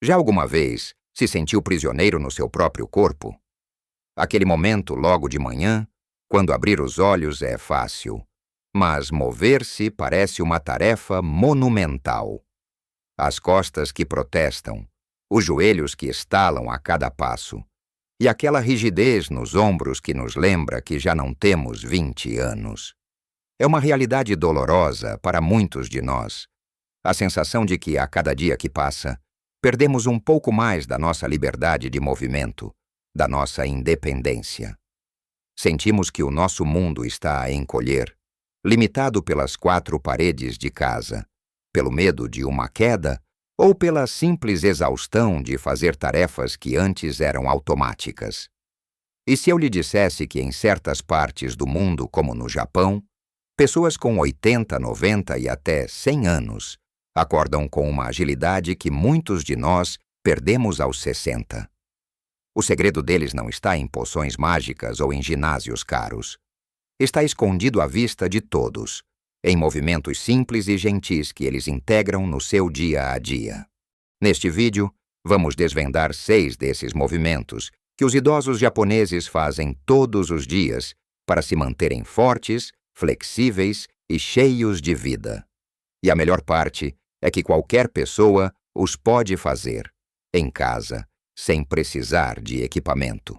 Já alguma vez se sentiu prisioneiro no seu próprio corpo? Aquele momento logo de manhã, quando abrir os olhos é fácil, mas mover-se parece uma tarefa monumental. As costas que protestam, os joelhos que estalam a cada passo, e aquela rigidez nos ombros que nos lembra que já não temos 20 anos. É uma realidade dolorosa para muitos de nós, a sensação de que, a cada dia que passa, perdemos um pouco mais da nossa liberdade de movimento, da nossa independência. Sentimos que o nosso mundo está a encolher, limitado pelas 4 paredes de casa, pelo medo de uma queda ou pela simples exaustão de fazer tarefas que antes eram automáticas. E se eu lhe dissesse que em certas partes do mundo, como no Japão, pessoas com 80, 90 e até 100 anos acordam com uma agilidade que muitos de nós perdemos aos 60. O segredo deles não está em poções mágicas ou em ginásios caros. Está escondido à vista de todos, em movimentos simples e gentis que eles integram no seu dia a dia. Neste vídeo, vamos desvendar 6 desses movimentos que os idosos japoneses fazem todos os dias para se manterem fortes, flexíveis e cheios de vida. E a melhor parte é que qualquer pessoa os pode fazer, em casa, sem precisar de equipamento.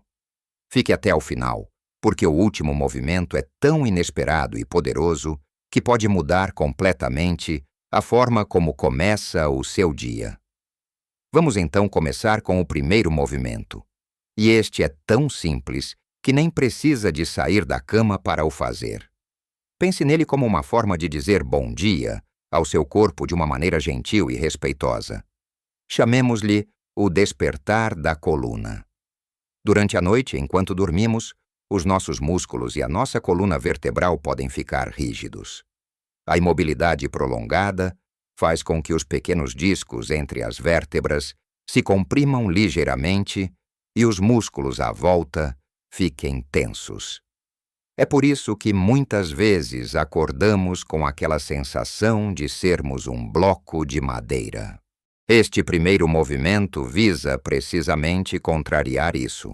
Fique até o final, porque o último movimento é tão inesperado e poderoso que pode mudar completamente a forma como começa o seu dia. Vamos então começar com o primeiro movimento. E este é tão simples que nem precisa de sair da cama para o fazer. Pense nele como uma forma de dizer bom dia ao seu corpo de uma maneira gentil e respeitosa. Chamemos-lhe o despertar da coluna. Durante a noite, enquanto dormimos, os nossos músculos e a nossa coluna vertebral podem ficar rígidos. A imobilidade prolongada faz com que os pequenos discos entre as vértebras se comprimam ligeiramente e os músculos à volta fiquem tensos. É por isso que muitas vezes acordamos com aquela sensação de sermos um bloco de madeira. Este primeiro movimento visa precisamente contrariar isso.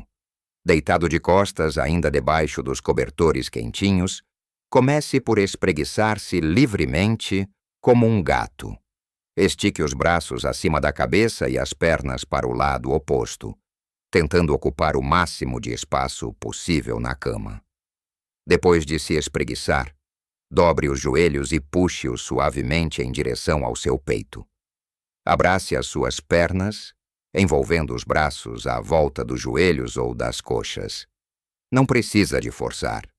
Deitado de costas, ainda debaixo dos cobertores quentinhos, comece por espreguiçar-se livremente como um gato. Estique os braços acima da cabeça e as pernas para o lado oposto, tentando ocupar o máximo de espaço possível na cama. Depois de se espreguiçar, dobre os joelhos e puxe-os suavemente em direção ao seu peito. Abrace as suas pernas, envolvendo os braços à volta dos joelhos ou das coxas. Não precisa de forçar.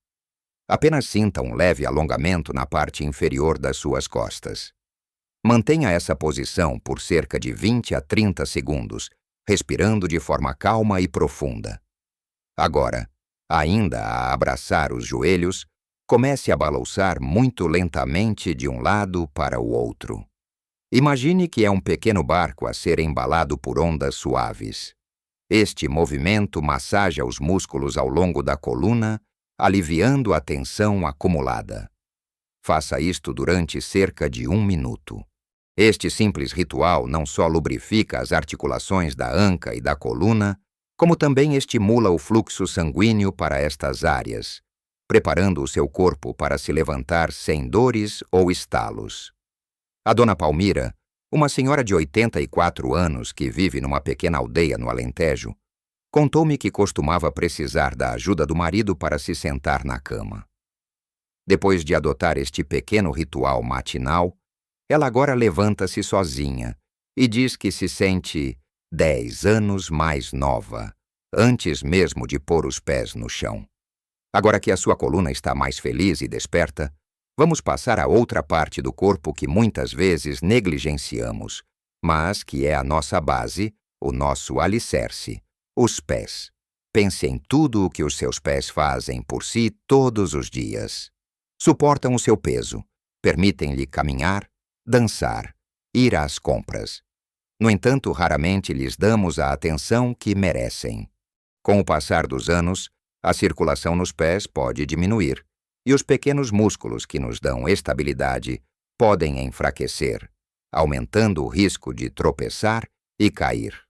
Apenas sinta um leve alongamento na parte inferior das suas costas. Mantenha essa posição por cerca de 20 a 30 segundos, respirando de forma calma e profunda. Agora, ainda a abraçar os joelhos, comece a balançar muito lentamente de um lado para o outro. Imagine que é um pequeno barco a ser embalado por ondas suaves. Este movimento massageia os músculos ao longo da coluna, aliviando a tensão acumulada. Faça isto durante cerca de 1 minuto. Este simples ritual não só lubrifica as articulações da anca e da coluna, como também estimula o fluxo sanguíneo para estas áreas, preparando o seu corpo para se levantar sem dores ou estalos. A dona Palmira, uma senhora de 84 anos que vive numa pequena aldeia no Alentejo, contou-me que costumava precisar da ajuda do marido para se sentar na cama. Depois de adotar este pequeno ritual matinal, ela agora levanta-se sozinha e diz que se sente 10 anos mais nova, antes mesmo de pôr os pés no chão. Agora que a sua coluna está mais feliz e desperta, vamos passar a outra parte do corpo que muitas vezes negligenciamos, mas que é a nossa base, o nosso alicerce, os pés. Pense em tudo o que os seus pés fazem por si todos os dias. Suportam o seu peso, permitem-lhe caminhar, dançar, ir às compras. No entanto, raramente lhes damos a atenção que merecem. Com o passar dos anos, a circulação nos pés pode diminuir, e os pequenos músculos que nos dão estabilidade podem enfraquecer, aumentando o risco de tropeçar e cair.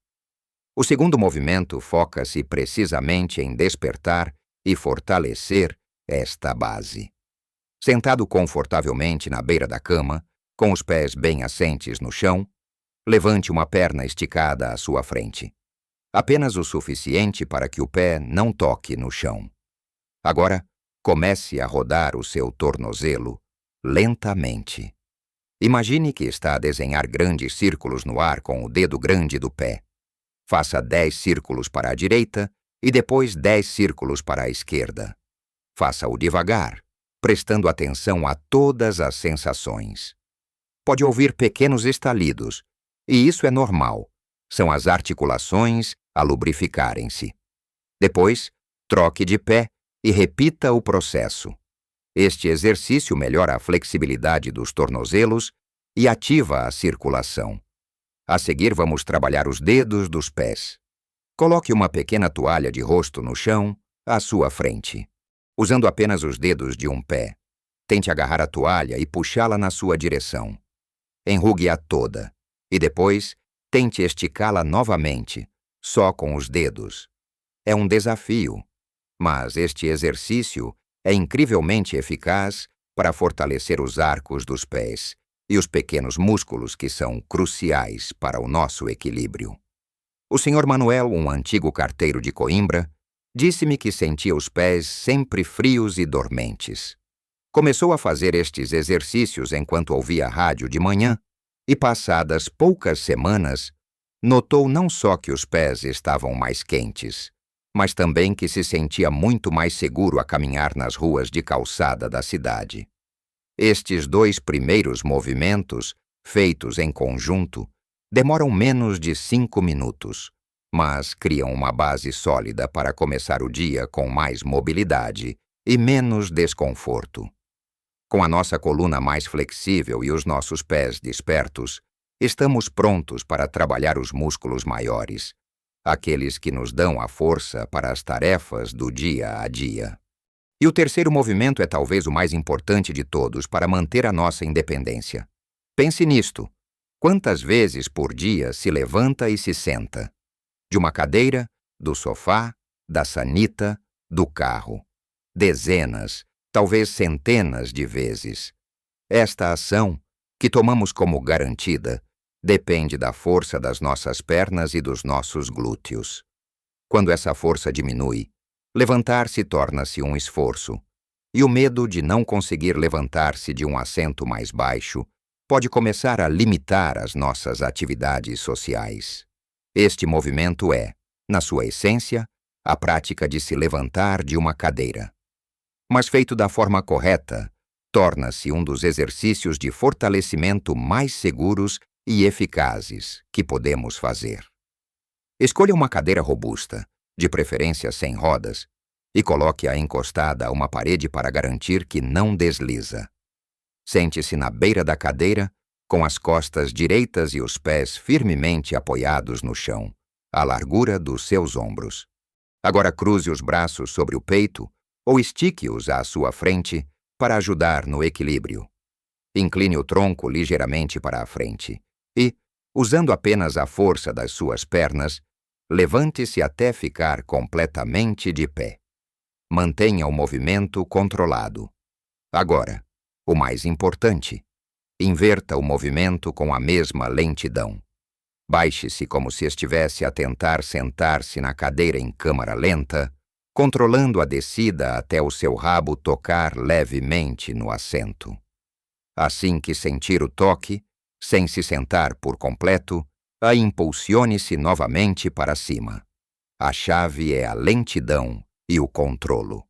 O segundo movimento foca-se precisamente em despertar e fortalecer esta base. Sentado confortavelmente na beira da cama, com os pés bem assentes no chão, levante uma perna esticada à sua frente. Apenas o suficiente para que o pé não toque no chão. Agora, comece a rodar o seu tornozelo lentamente. Imagine que está a desenhar grandes círculos no ar com o dedo grande do pé. Faça 10 círculos para a direita e depois 10 círculos para a esquerda. Faça-o devagar, prestando atenção a todas as sensações. Pode ouvir pequenos estalidos, e isso é normal. São as articulações a lubrificarem-se. Depois, troque de pé e repita o processo. Este exercício melhora a flexibilidade dos tornozelos e ativa a circulação. A seguir, vamos trabalhar os dedos dos pés. Coloque uma pequena toalha de rosto no chão, à sua frente. Usando apenas os dedos de um pé, tente agarrar a toalha e puxá-la na sua direção. Enrugue-a toda, e depois, tente esticá-la novamente, só com os dedos. É um desafio, mas este exercício é incrivelmente eficaz para fortalecer os arcos dos pés e os pequenos músculos que são cruciais para o nosso equilíbrio. O Sr. Manuel, um antigo carteiro de Coimbra, disse-me que sentia os pés sempre frios e dormentes. Começou a fazer estes exercícios enquanto ouvia rádio de manhã e, passadas poucas semanas, notou não só que os pés estavam mais quentes, mas também que se sentia muito mais seguro a caminhar nas ruas de calçada da cidade. Estes 2 primeiros movimentos, feitos em conjunto, demoram menos de 5 minutos, mas criam uma base sólida para começar o dia com mais mobilidade e menos desconforto. Com a nossa coluna mais flexível e os nossos pés despertos, estamos prontos para trabalhar os músculos maiores, aqueles que nos dão a força para as tarefas do dia a dia. E o terceiro movimento é talvez o mais importante de todos para manter a nossa independência. Pense nisto. Quantas vezes por dia se levanta e se senta? De uma cadeira, do sofá, da sanita, do carro. Dezenas, talvez centenas de vezes. Esta ação, que tomamos como garantida, depende da força das nossas pernas e dos nossos glúteos. Quando essa força diminui, levantar-se torna-se um esforço, e o medo de não conseguir levantar-se de um assento mais baixo pode começar a limitar as nossas atividades sociais. Este movimento é, na sua essência, a prática de se levantar de uma cadeira. Mas feito da forma correta, torna-se um dos exercícios de fortalecimento mais seguros e eficazes que podemos fazer. Escolha uma cadeira robusta, de preferência sem rodas, e coloque-a encostada a uma parede para garantir que não desliza. Sente-se na beira da cadeira, com as costas direitas e os pés firmemente apoiados no chão, à largura dos seus ombros. Agora cruze os braços sobre o peito ou estique-os à sua frente para ajudar no equilíbrio. Incline o tronco ligeiramente para a frente e, usando apenas a força das suas pernas, levante-se até ficar completamente de pé. Mantenha o movimento controlado. Agora, o mais importante, inverta o movimento com a mesma lentidão. Baixe-se como se estivesse a tentar sentar-se na cadeira em câmara lenta, controlando a descida até o seu rabo tocar levemente no assento. Assim que sentir o toque, sem se sentar por completo, a impulsione-se novamente para cima. A chave é a lentidão e o controlo.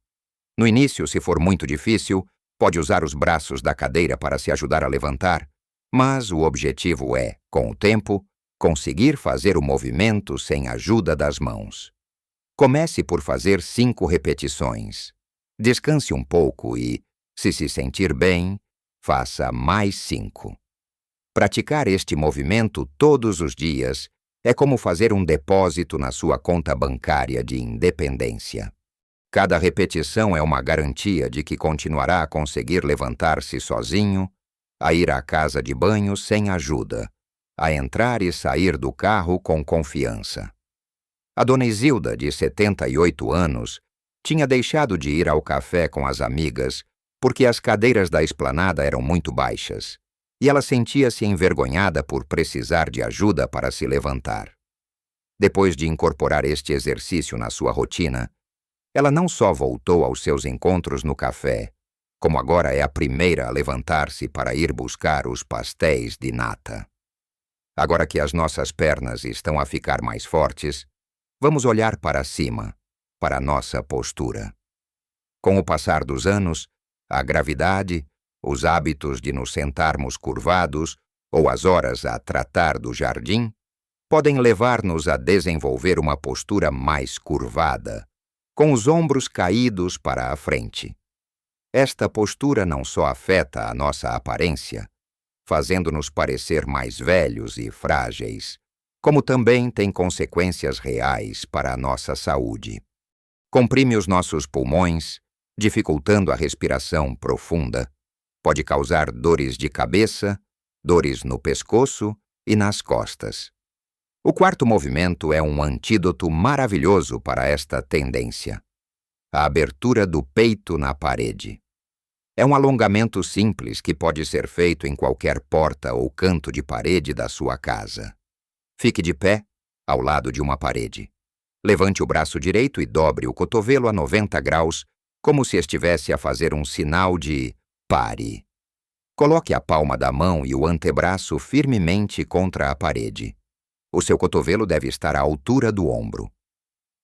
No início, se for muito difícil, pode usar os braços da cadeira para se ajudar a levantar, mas o objetivo é, com o tempo, conseguir fazer o movimento sem a ajuda das mãos. Comece por fazer 5 repetições. Descanse um pouco e, se sentir bem, faça mais 5. Praticar este movimento todos os dias é como fazer um depósito na sua conta bancária de independência. Cada repetição é uma garantia de que continuará a conseguir levantar-se sozinho, a ir à casa de banho sem ajuda, a entrar e sair do carro com confiança. A dona Isilda, de 78 anos, tinha deixado de ir ao café com as amigas porque as cadeiras da esplanada eram muito baixas, e ela sentia-se envergonhada por precisar de ajuda para se levantar. Depois de incorporar este exercício na sua rotina, ela não só voltou aos seus encontros no café, como agora é a primeira a levantar-se para ir buscar os pastéis de nata. Agora que as nossas pernas estão a ficar mais fortes, vamos olhar para cima, para a nossa postura. Com o passar dos anos, a gravidade, os hábitos de nos sentarmos curvados ou as horas a tratar do jardim podem levar-nos a desenvolver uma postura mais curvada, com os ombros caídos para a frente. Esta postura não só afeta a nossa aparência, fazendo-nos parecer mais velhos e frágeis, como também tem consequências reais para a nossa saúde. Comprime os nossos pulmões, dificultando a respiração profunda. Pode causar dores de cabeça, dores no pescoço e nas costas. O quarto movimento é um antídoto maravilhoso para esta tendência: a abertura do peito na parede. É um alongamento simples que pode ser feito em qualquer porta ou canto de parede da sua casa. Fique de pé, ao lado de uma parede. Levante o braço direito e dobre o cotovelo a 90 graus, como se estivesse a fazer um sinal de pare. Coloque a palma da mão e o antebraço firmemente contra a parede. O seu cotovelo deve estar à altura do ombro.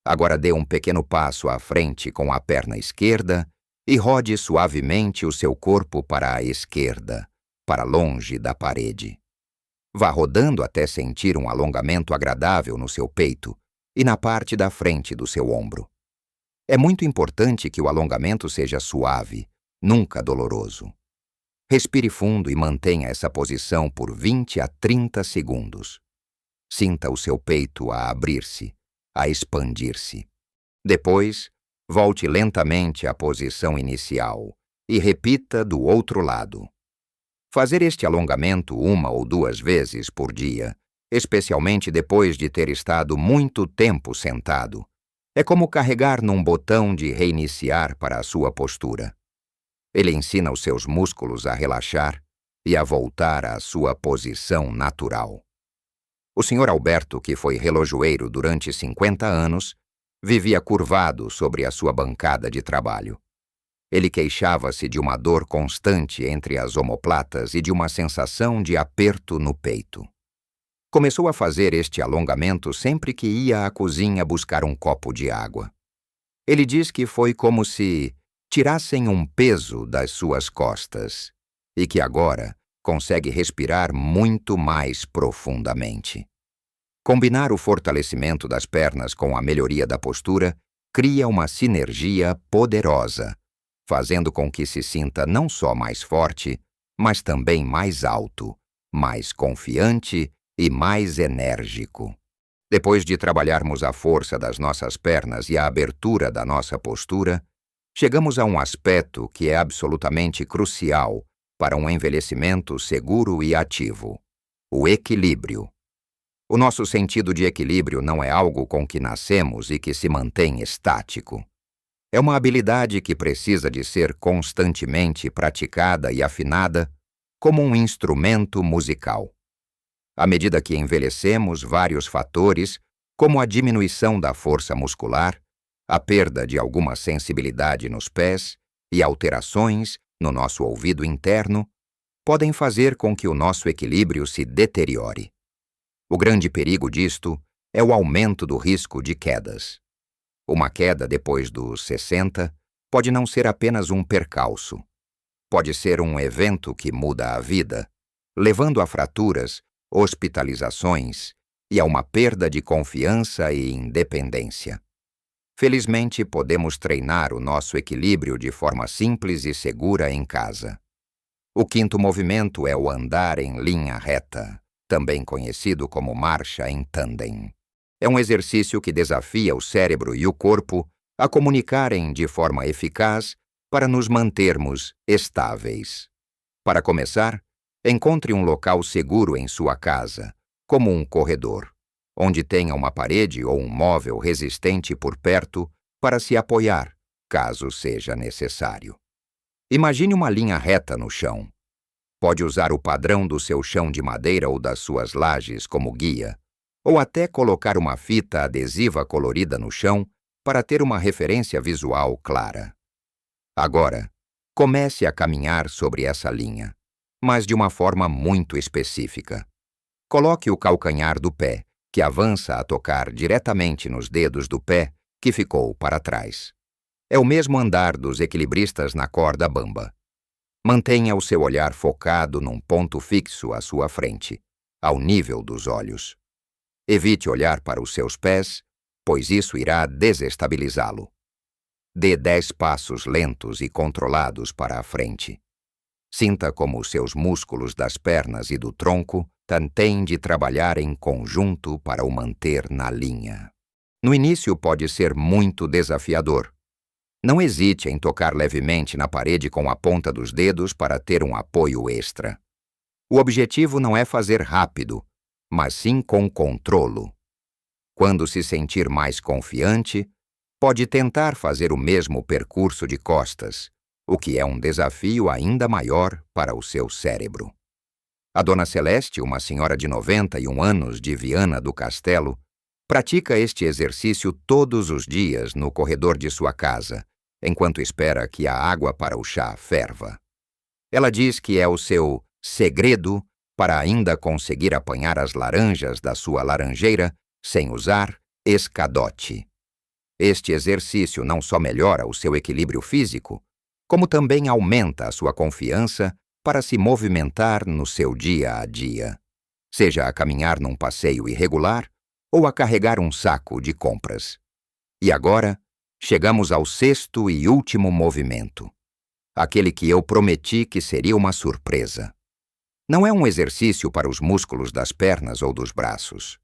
Agora dê um pequeno passo à frente com a perna esquerda e rode suavemente o seu corpo para a esquerda, para longe da parede. Vá rodando até sentir um alongamento agradável no seu peito e na parte da frente do seu ombro. É muito importante que o alongamento seja suave, nunca doloroso. Respire fundo e mantenha essa posição por 20 a 30 segundos. Sinta o seu peito a abrir-se, a expandir-se. Depois, volte lentamente à posição inicial e repita do outro lado. Fazer este alongamento 1 ou 2 vezes por dia, especialmente depois de ter estado muito tempo sentado, é como carregar num botão de reiniciar para a sua postura. Ele ensina os seus músculos a relaxar e a voltar à sua posição natural. O Sr. Alberto, que foi relojoeiro durante 50 anos, vivia curvado sobre a sua bancada de trabalho. Ele queixava-se de uma dor constante entre as omoplatas e de uma sensação de aperto no peito. Começou a fazer este alongamento sempre que ia à cozinha buscar um copo de água. Ele diz que foi como se tirassem um peso das suas costas e que agora consegue respirar muito mais profundamente. Combinar o fortalecimento das pernas com a melhoria da postura cria uma sinergia poderosa, fazendo com que se sinta não só mais forte, mas também mais alto, mais confiante e mais enérgico. Depois de trabalharmos a força das nossas pernas e a abertura da nossa postura, chegamos a um aspecto que é absolutamente crucial para um envelhecimento seguro e ativo: o equilíbrio. O nosso sentido de equilíbrio não é algo com que nascemos e que se mantém estático. É uma habilidade que precisa de ser constantemente praticada e afinada como um instrumento musical. À medida que envelhecemos, vários fatores, como a diminuição da força muscular, a perda de alguma sensibilidade nos pés e alterações no nosso ouvido interno, podem fazer com que o nosso equilíbrio se deteriore. O grande perigo disto é o aumento do risco de quedas. Uma queda depois dos 60 pode não ser apenas um percalço. Pode ser um evento que muda a vida, levando a fraturas, hospitalizações e a uma perda de confiança e independência. Felizmente, podemos treinar o nosso equilíbrio de forma simples e segura em casa. O quinto movimento é o andar em linha reta, também conhecido como marcha em tandem. É um exercício que desafia o cérebro e o corpo a comunicarem de forma eficaz para nos mantermos estáveis. Para começar, encontre um local seguro em sua casa, como um corredor, onde tenha uma parede ou um móvel resistente por perto para se apoiar, caso seja necessário. Imagine uma linha reta no chão. Pode usar o padrão do seu chão de madeira ou das suas lajes como guia, ou até colocar uma fita adesiva colorida no chão para ter uma referência visual clara. Agora, comece a caminhar sobre essa linha, mas de uma forma muito específica. Coloque o calcanhar do pé, que avança a tocar diretamente nos dedos do pé que ficou para trás. É o mesmo andar dos equilibristas na corda bamba. Mantenha o seu olhar focado num ponto fixo à sua frente, ao nível dos olhos. Evite olhar para os seus pés, pois isso irá desestabilizá-lo. Dê 10 passos lentos e controlados para a frente. Sinta como os seus músculos das pernas e do tronco têm de trabalhar em conjunto para o manter na linha. No início pode ser muito desafiador. Não hesite em tocar levemente na parede com a ponta dos dedos para ter um apoio extra. O objetivo não é fazer rápido, mas sim com controlo. Quando se sentir mais confiante, pode tentar fazer o mesmo percurso de costas, o que é um desafio ainda maior para o seu cérebro. A Dona Celeste, uma senhora de 91 anos de Viana do Castelo, pratica este exercício todos os dias no corredor de sua casa, enquanto espera que a água para o chá ferva. Ela diz que é o seu segredo para ainda conseguir apanhar as laranjas da sua laranjeira sem usar escadote. Este exercício não só melhora o seu equilíbrio físico, como também aumenta a sua confiança para se movimentar no seu dia a dia, seja a caminhar num passeio irregular ou a carregar um saco de compras. E agora, chegamos ao 6º e último movimento, aquele que eu prometi que seria uma surpresa. Não é um exercício para os músculos das pernas ou dos braços.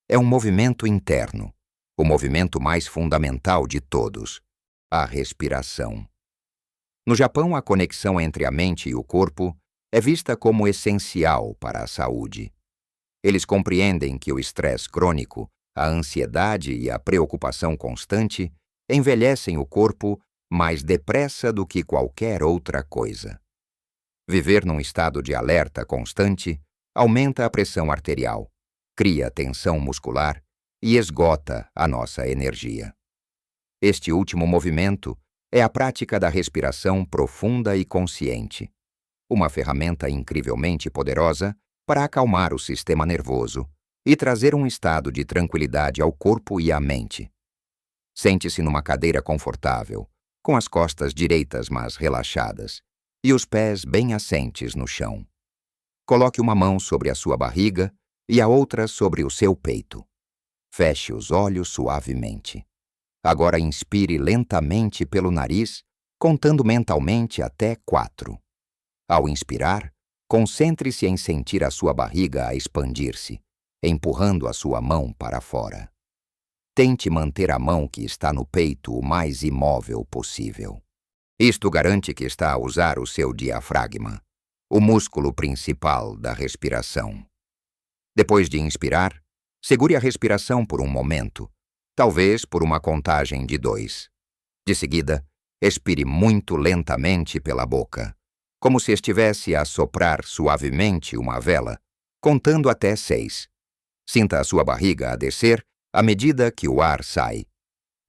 É um movimento interno, o movimento mais fundamental de todos, a respiração. No Japão, a conexão entre a mente e o corpo é vista como essencial para a saúde. Eles compreendem que o estresse crônico, a ansiedade e a preocupação constante envelhecem o corpo mais depressa do que qualquer outra coisa. Viver num estado de alerta constante aumenta a pressão arterial, cria tensão muscular e esgota a nossa energia. Este último movimento é a prática da respiração profunda e consciente, uma ferramenta incrivelmente poderosa para acalmar o sistema nervoso e trazer um estado de tranquilidade ao corpo e à mente. Sente-se numa cadeira confortável, com as costas direitas mas relaxadas e os pés bem assentes no chão. Coloque uma mão sobre a sua barriga e a outra sobre o seu peito. Feche os olhos suavemente. Agora inspire lentamente pelo nariz, contando mentalmente até 4. Ao inspirar, concentre-se em sentir a sua barriga a expandir-se, empurrando a sua mão para fora. Tente manter a mão que está no peito o mais imóvel possível. Isto garante que está a usar o seu diafragma, o músculo principal da respiração. Depois de inspirar, segure a respiração por um momento, talvez por uma contagem de 2. De seguida, expire muito lentamente pela boca, como se estivesse a soprar suavemente uma vela, contando até 6. Sinta a sua barriga a descer à medida que o ar sai.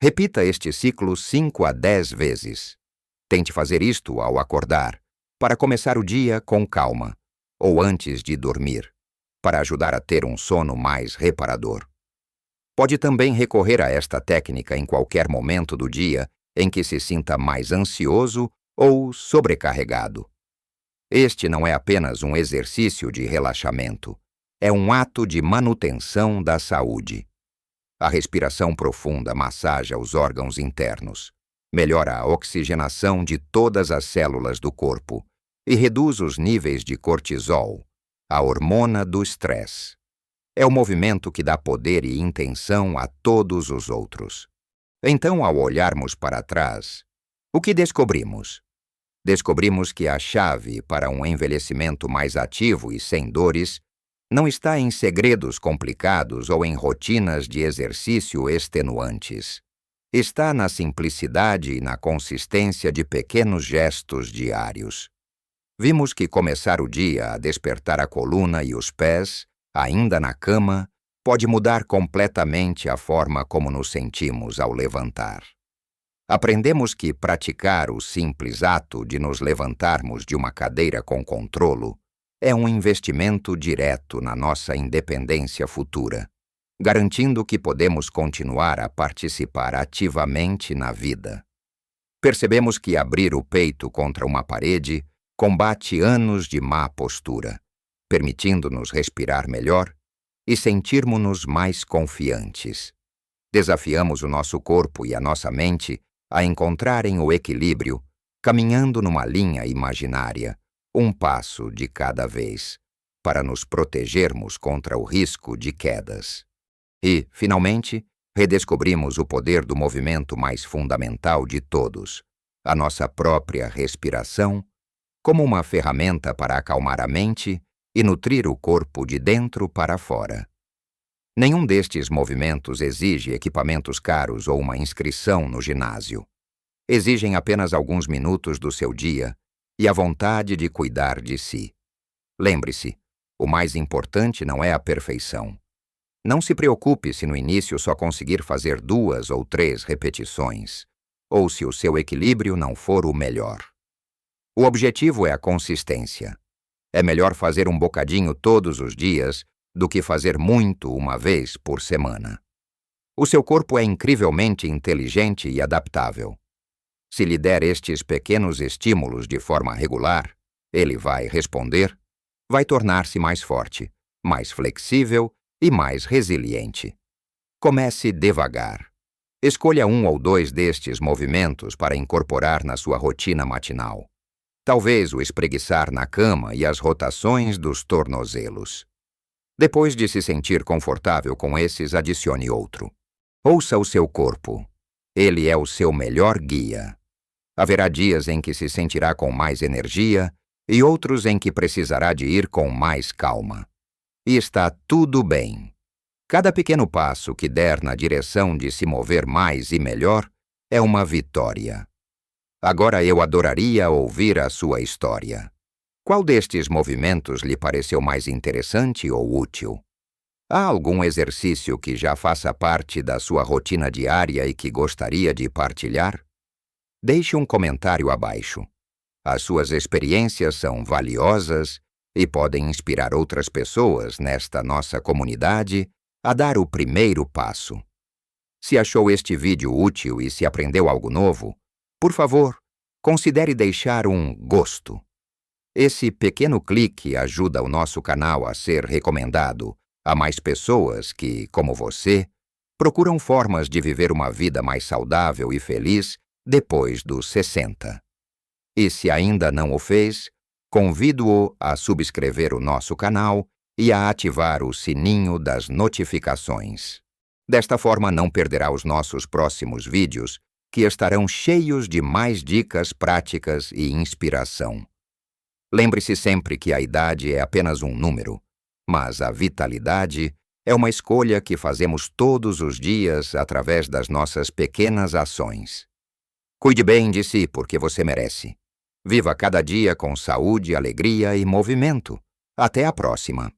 Repita este ciclo 5 a 10 vezes. Tente fazer isto ao acordar, para começar o dia com calma, ou antes de dormir, para ajudar a ter um sono mais reparador. Pode também recorrer a esta técnica em qualquer momento do dia em que se sinta mais ansioso ou sobrecarregado. Este não é apenas um exercício de relaxamento, é um ato de manutenção da saúde. A respiração profunda massageia os órgãos internos, melhora a oxigenação de todas as células do corpo e reduz os níveis de cortisol, a hormona do estresse. É o movimento que dá poder e intenção a todos os outros. Então, ao olharmos para trás, o que descobrimos? Descobrimos que a chave para um envelhecimento mais ativo e sem dores Não está em segredos complicados ou em rotinas de exercício extenuantes. Está na simplicidade e na consistência de pequenos gestos diários. Vimos que começar o dia a despertar a coluna e os pés, ainda na cama, pode mudar completamente a forma como nos sentimos ao levantar. Aprendemos que praticar o simples ato de nos levantarmos de uma cadeira com controlo é um investimento direto na nossa independência futura, garantindo que podemos continuar a participar ativamente na vida. Percebemos que abrir o peito contra uma parede combate anos de má postura, permitindo-nos respirar melhor e sentirmos-nos mais confiantes. Desafiamos o nosso corpo e a nossa mente a encontrarem o equilíbrio, caminhando numa linha imaginária, um passo de cada vez, para nos protegermos contra o risco de quedas. E, finalmente, redescobrimos o poder do movimento mais fundamental de todos, a nossa própria respiração, como uma ferramenta para acalmar a mente e nutrir o corpo de dentro para fora. Nenhum destes movimentos exige equipamentos caros ou uma inscrição no ginásio. Exigem apenas alguns minutos do seu dia e a vontade de cuidar de si. Lembre-se, o mais importante não é a perfeição. Não se preocupe se no início só conseguir fazer 2 ou 3 repetições, ou se o seu equilíbrio não for o melhor. O objetivo é a consistência. É melhor fazer um bocadinho todos os dias do que fazer muito uma vez por semana. O seu corpo é incrivelmente inteligente e adaptável. Se lhe der estes pequenos estímulos de forma regular, ele vai responder, vai tornar-se mais forte, mais flexível e mais resiliente. Comece devagar. Escolha 1 ou 2 destes movimentos para incorporar na sua rotina matinal. Talvez o espreguiçar na cama e as rotações dos tornozelos. Depois de se sentir confortável com esses, adicione outro. Ouça o seu corpo. Ele é o seu melhor guia. Haverá dias em que se sentirá com mais energia e outros em que precisará de ir com mais calma. E está tudo bem. Cada pequeno passo que der na direção de se mover mais e melhor é uma vitória. Agora eu adoraria ouvir a sua história. Qual destes movimentos lhe pareceu mais interessante ou útil? Há algum exercício que já faça parte da sua rotina diária e que gostaria de partilhar? Deixe um comentário abaixo. As suas experiências são valiosas e podem inspirar outras pessoas nesta nossa comunidade a dar o primeiro passo. Se achou este vídeo útil e se aprendeu algo novo, por favor, considere deixar um gosto. Esse pequeno clique ajuda o nosso canal a ser recomendado a mais pessoas que, como você, procuram formas de viver uma vida mais saudável e feliz depois dos 60. E se ainda não o fez, convido-o a subscrever o nosso canal e a ativar o sininho das notificações. Desta forma não perderá os nossos próximos vídeos, que estarão cheios de mais dicas práticas e inspiração. Lembre-se sempre que a idade é apenas um número, mas a vitalidade é uma escolha que fazemos todos os dias através das nossas pequenas ações. Cuide bem de si porque você merece. Viva cada dia com saúde, alegria e movimento. Até a próxima!